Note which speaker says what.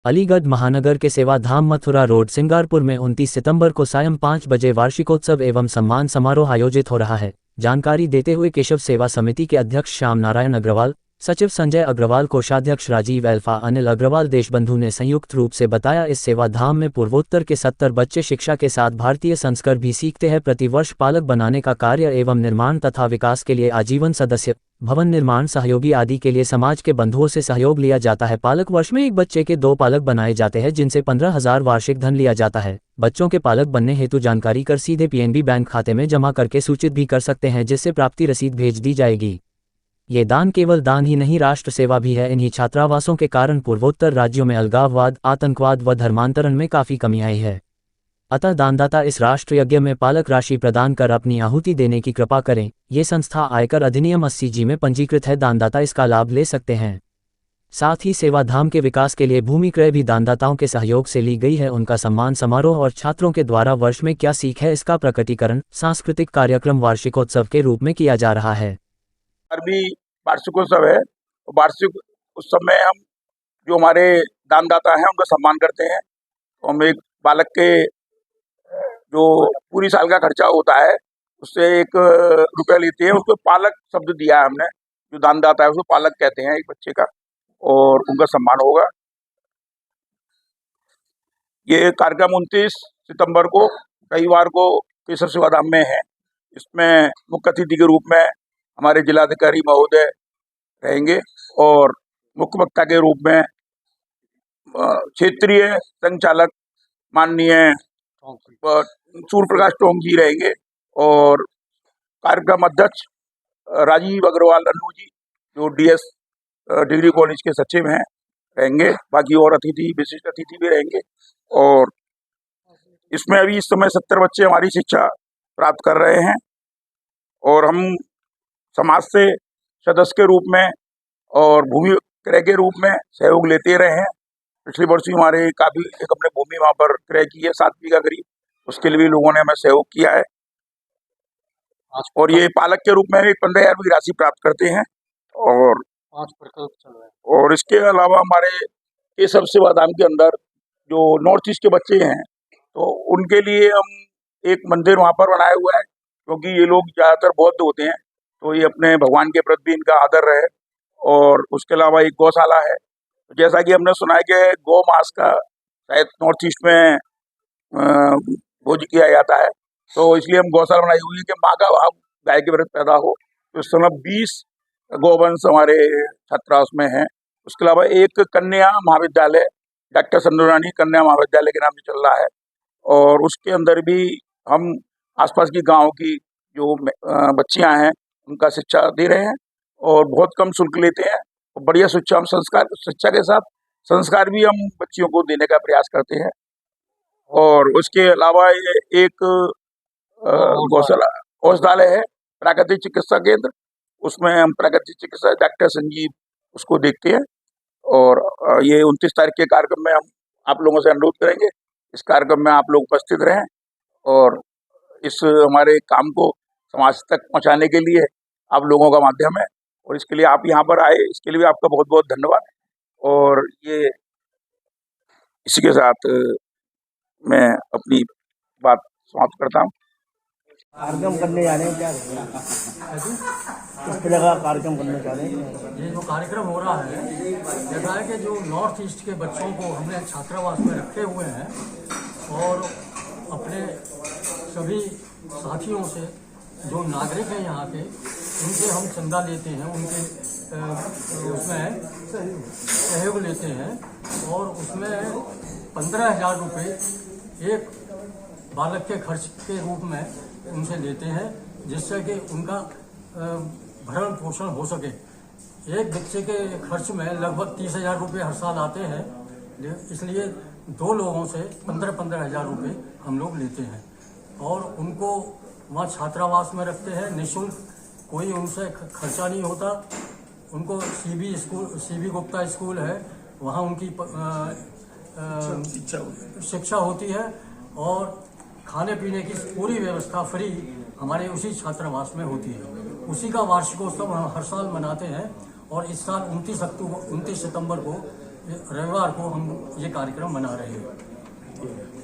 Speaker 1: अलीगढ़ महानगर के सेवाधाम मथुरा रोड सिंगारपुर में 29 सितंबर को सायं 5 बजे वार्षिकोत्सव एवं सम्मान समारोह आयोजित हो रहा है। जानकारी देते हुए केशव सेवा समिति के अध्यक्ष श्याम नारायण अग्रवाल, सचिव संजय अग्रवाल, कोषाध्यक्ष राजीव एल्फा, अनिल अग्रवाल देशबंधु ने संयुक्त रूप से बताया, इस सेवाधाम में पूर्वोत्तर के 70 बच्चे शिक्षा के साथ भारतीय संस्कार भी सीखते हैं। प्रतिवर्ष पालक बनाने का कार्य एवं निर्माण तथा विकास के लिए आजीवन सदस्य, भवन निर्माण सहयोगी आदि के लिए समाज के बंधुओं से सहयोग लिया जाता है। पालक वर्ष में एक बच्चे के 2 पालक बनाए जाते हैं, जिनसे 15,000 वार्षिक धन लिया जाता है। बच्चों के पालक बनने हेतु जानकारी कर सीधे पीएनबी बैंक खाते में जमा करके सूचित भी कर सकते हैं, जिससे प्राप्ति रसीद भेज दी जाएगी। ये दान केवल दान ही नहीं, राष्ट्र सेवा भी है। इन्हीं छात्रावासों के कारण पूर्वोत्तर राज्यों में अलगाववाद, आतंकवाद व धर्मांतरण में काफी कमी आई है। अतः दानदाता इस राष्ट्र यज्ञ में पालक राशि प्रदान कर अपनी आहुति देने की कृपा करें। ये संस्था आयकर अधिनियम 80G में पंजीकृत है। दानदाता इसका लाभ ले सकते हैं। साथ ही सेवाधाम के विकास के लिए भूमि क्रय भी दानदाताओं के सहयोग से ली गई है। उनका सम्मान समारोह और छात्रों के द्वारा वर्ष में क्या सीख है, इसका प्रकटीकरण सांस्कृतिक कार्यक्रम वार्षिकोत्सव के रूप में किया जा रहा है।
Speaker 2: अरबी वार्षिकोत्सव है। वार्षिक उत्सव में हम जो हमारे दानदाता हैं उनका सम्मान करते हैं। तो हम एक बालक के जो पूरी साल का खर्चा होता है उससे 1 रुपया लेते हैं। उसको पालक शब्द दिया है हमने, जो दानदाता है उसको पालक कहते हैं एक बच्चे का, और उनका सम्मान होगा। ये कार्यक्रम 29 सितंबर को रविवार को केशव सेवाधाम में है। इसमें मुख्य अतिथि के रूप में हमारे जिलाधिकारी महोदय रहेंगे और मुख्य वक्ता के रूप में क्षेत्रीय संचालक माननीय सूर्य प्रकाश टोंग जी रहेंगे और कार्यक्रम अध्यक्ष राजीव अग्रवाल अन्नू जी, जो डीएस डिग्री कॉलेज के सचिव हैं, रहेंगे। बाकी और अतिथि, विशिष्ट अतिथि भी रहेंगे। और इसमें अभी इस समय 70 बच्चे हमारी शिक्षा प्राप्त कर रहे हैं और हम समाज से सदस्य के रूप में और भूमि क्रय के रूप में सहयोग लेते रहे हैं। पिछले वर्ष भी हमारे काफ़ी एक हमने भूमि वहाँ पर क्रय की है 7 बीघा करीब, उसके लिए भी लोगों ने हमें सहयोग किया है। और ये पालक के रूप में 15,000 की राशि प्राप्त करते हैं। और
Speaker 3: 5 प्रकल्प चल रहे हैं।
Speaker 2: और इसके अलावा हमारे केशव सेवाधाम के अंदर जो नॉर्थ ईस्ट के बच्चे हैं, तो उनके लिए हम एक मंदिर वहाँ पर बनाया हुआ है, क्योंकि ये लोग ज़्यादातर बौद्ध होते हैं, तो ये अपने भगवान के प्रति भी इनका आदर रहे। और उसके अलावा एक गौशाला है। जैसा कि हमने सुना है कि गौ मास का शायद नॉर्थ ईस्ट में भोज किया जाता है, तो इसलिए हम गौशाला बनाई हुई है कि माँ का भाव गाय के प्रति पैदा हो। तो इस समय 20 गौवंश हमारे छात्रावास में हैं। उसके अलावा एक कन्या महाविद्यालय, डॉक्टर संदूरानी कन्या महाविद्यालय के नाम से चल रहा है, और उसके अंदर भी हम आसपास की गाँव की जो बच्चियाँ हैं उनका शिक्षा दे रहे हैं और बहुत कम शुल्क लेते हैं। और बढ़िया शिक्षा हम शिक्षा के साथ संस्कार भी हम बच्चियों को देने का प्रयास करते हैं। और उसके अलावा ये एक गौशाला औषधालय है, प्राकृतिक चिकित्सा केंद्र, उसमें हम प्राकृतिक चिकित्सा डॉक्टर संजीव उसको देखते हैं। और ये 29 तारीख के कार्यक्रम में हम आप लोगों से अनुरोध करेंगे, इस कार्यक्रम में आप लोग उपस्थित रहें और इस हमारे काम को समाज तक पहुंचाने के लिए आप लोगों का माध्यम है, और इसके लिए आप यहाँ पर आए, इसके लिए भी आपका बहुत बहुत धन्यवाद। और ये इसी के साथ मैं अपनी बात समाप्त करता हूँ।
Speaker 3: कार्यक्रम करने जा रहे हैं, क्या किस तरह का कार्यक्रम करने जा रहे हैं?
Speaker 4: ये जो कार्यक्रम हो रहा है, देखा है कि जो नॉर्थ ईस्ट के बच्चों को हमने छात्रावास में रखे हुए हैं और अपने सभी साथियों से जो नागरिक हैं यहाँ के, उनसे हम चंदा लेते हैं, उनके उसमें सहयोग लेते हैं और उसमें 15,000 रुपये एक बालक के खर्च के रूप में उनसे लेते हैं, जिससे कि उनका भरण पोषण हो सके। एक बच्चे के खर्च में लगभग 30,000 रुपये हर साल आते हैं, इसलिए 2 लोगों से 15,000 रुपये हम लोग लेते हैं और उनको वहाँ छात्रावास में रखते हैं निःशुल्क, कोई उनसे खर्चा नहीं होता। उनको सीबी गुप्ता स्कूल है, वहाँ उनकी शिक्षा होती है और खाने पीने की पूरी व्यवस्था फ्री हमारे उसी छात्रावास में होती है। उसी का वार्षिकोत्सव हम हर साल मनाते हैं और इस साल 29 सितंबर को रविवार को हम ये कार्यक्रम मना रहे हैं।